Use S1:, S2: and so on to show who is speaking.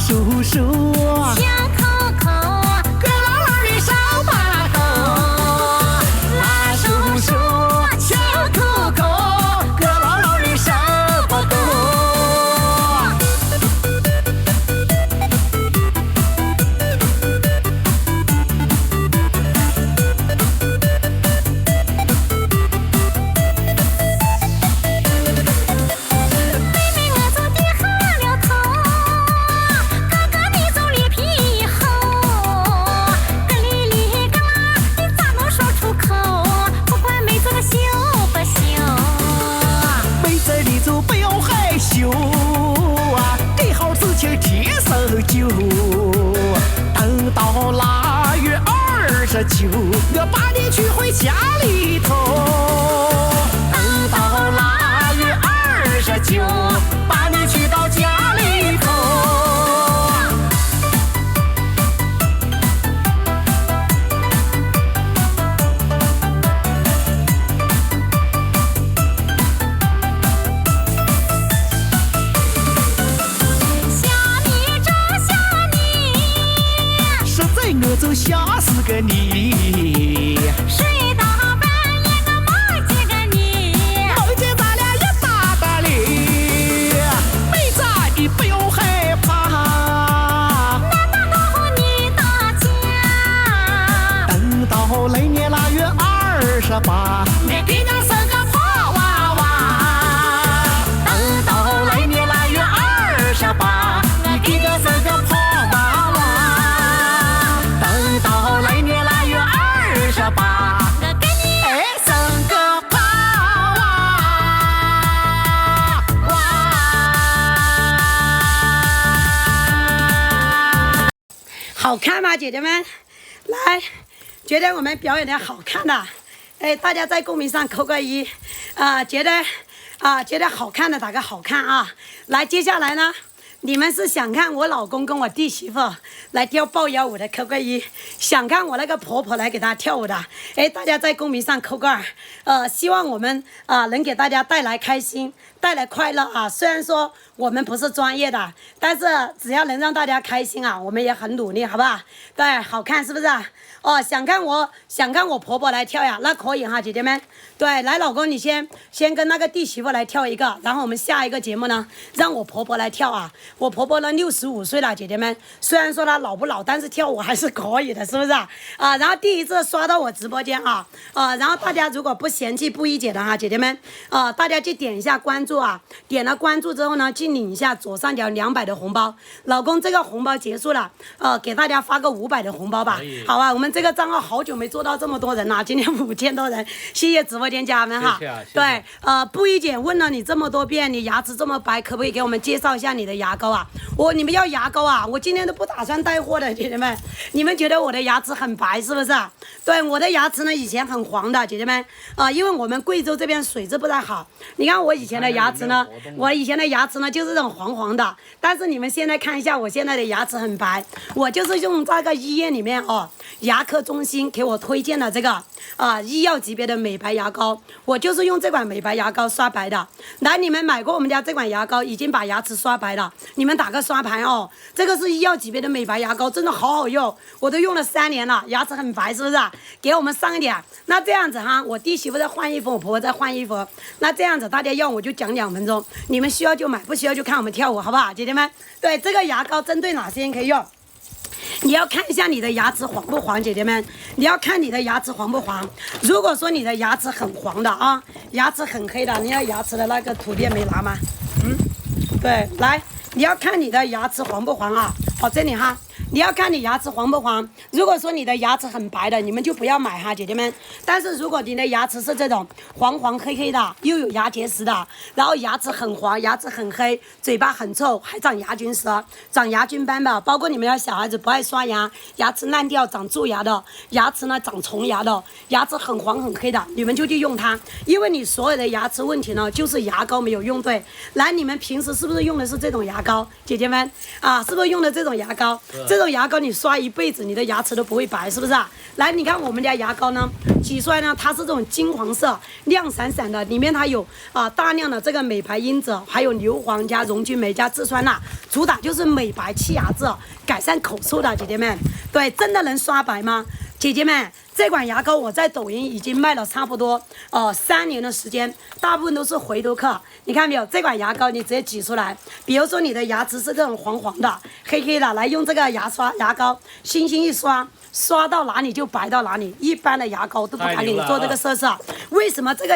S1: 叔叔，
S2: 小口口，
S1: 咯啦啦的小把口，拉叔叔，小口口，咯啦啦的小把口。等到腊月29，我把你娶回家里头。等到腊月29，把你娶到家里头。我就吓死个你，
S2: 睡到半夜我梦见个你，
S1: 梦见咱俩一打打哩，妹子你不用害怕，
S2: 难道我和你打架？
S1: 等到来年腊月28，你给俺生个破娃娃。等到来年腊月28，你给俺生个破娃娃。到来年腊月28，
S2: 我给你
S1: 生个胖娃娃。好看吗，姐姐们？来，觉得我们表演的好看的，哎，大家在公屏上扣个1，觉得好看的打个好看啊。来，接下来呢？你们是想看我老公跟我弟媳妇来跳抱腰舞的，扣个1；想看我那个婆婆来给大家跳舞的，哎，大家在公屏上扣个2。希望我们能给大家带来开心，带来快乐啊。虽然说我们不是专业的，但是只要能让大家开心啊，我们也很努力，好不好？对，好看是不是？哦，想看我婆婆来跳呀，那可以哈，姐姐们。对，来，老公你先跟那个弟媳妇来跳一个，然后我们下一个节目呢，让我婆婆来跳啊。我婆婆呢65岁了，姐姐们，虽然说她老不老，但是跳舞还是可以的，是不是啊？然后第一次刷到我直播间啊，然后大家如果不嫌弃不一姐的哈，姐姐们，大家去点一下关注啊，点了关注之后呢，去领一下左上角200的红包。老公，这个红包结束了，给大家发个500的红包吧，好吧？我们这个账号好久没做到这么多人了，今天5000多人，谢谢直播间家人们哈。对，不一姐问了你这么多遍，你牙齿这么白，可不可以给我们介绍一下你的牙膏啊？你们要牙膏啊？我今天都不打算带货的，姐姐们，你们觉得我的牙齿很白是不是？对，我的牙齿呢以前很黄的，姐姐们，因为我们贵州这边水质不太好。你看我以前的牙齿呢，就是这种黄黄的，但是你们现在看一下，我现在的牙齿很白，我就是用这个医院里面牙科中心给我推荐的这个医药级别的美白牙膏，我就是用这款美白牙膏刷白的。来，你们买过我们家这款牙膏，已经把牙齿刷白了，你们打个刷牌哦。这个是医药级别的美白牙膏，真的好好用，我都用了3年了，牙齿很白，是不是？给我们上一点。那这样子哈，我弟媳妇在换衣服，我婆婆在换衣服，那这样子大家要我就讲2分钟，你们需要就买，不需要就看我们跳舞，好不好，姐姐们？对，这个牙膏针对哪些人可以用？你要看一下你的牙齿黄不黄，姐姐们，你要看你的牙齿黄不黄。如果说你的牙齿很黄的啊，牙齿很黑的，你要牙齿的那个图片没拿吗？对，来，你要看你的牙齿黄不黄啊？这里哈。你要看你牙齿黄不黄。如果说你的牙齿很白的，你们就不要买哈，姐姐们。但是如果你的牙齿是这种黄黄黑黑的，又有牙结石的，然后牙齿很黄、牙齿很黑、嘴巴很臭，还长牙菌石、长牙菌斑的，包括你们家小孩子不爱刷牙，牙齿烂掉、长蛀牙的，牙齿呢长虫牙的，牙齿很黄很黑的，你们就去用它，因为你所有的牙齿问题呢，就是牙膏没有用对。来，你们平时是不是用的是这种牙膏，姐姐们啊？是不是用的这种牙膏？这种种牙膏你刷一辈子，你的牙齿都不会白，是不是啊？来，你看我们家牙膏呢，挤出来呢，它是这种金黄色，亮闪闪的，里面它有大量的这个美白因子，还有硫磺加溶菌酶加制酸钠，主打就是美白去牙质，改善口臭的，姐姐们，对，真的能刷白吗？姐姐们，这款牙膏我在抖音已经卖了差不多3年的时间，大部分都是回头客。你看没有？这款牙膏你直接挤出来，比如说你的牙齿是这种黄黄的、黑黑的，来用这个牙膏，轻轻一刷，刷到哪里就白到哪里。一般的牙膏都不敢给你做这个色色，为什么这个？